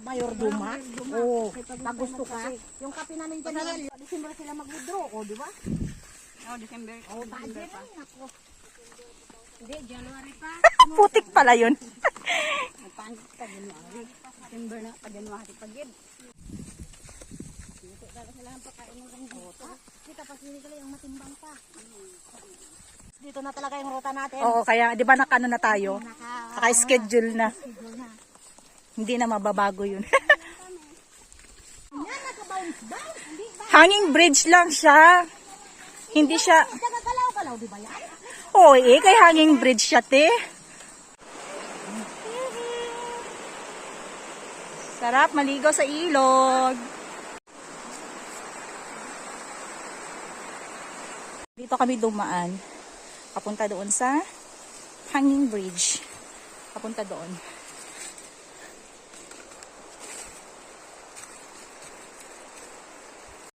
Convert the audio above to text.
Mayor Duma. Oo. Pag gusto ka. Yung kape namin dyan, December sila mag-withdraw. O, di ba? December. December pa. Hindi, January pa. Putik pala yun. Nagpangit ka January. December na pa January pa gid. Dito talaga sila ang pagkain ng ruta. Kita pa sila yung matimbang pa. Dito na talaga yung ruta natin. Oo, kaya di ba nakano na tayo? Naka-schedule na. Hindi na mababago yun. Yan, naka-bounce bounce. Hindi ba? Hanging bridge lang siya. Hindi siya... Nagagalaw-galaw, di ba yan? Oo, kay hanging bridge siya, te. Sarap maligo sa ilog. Dito kami dumaan. Papunta doon sa hanging bridge. Papunta doon.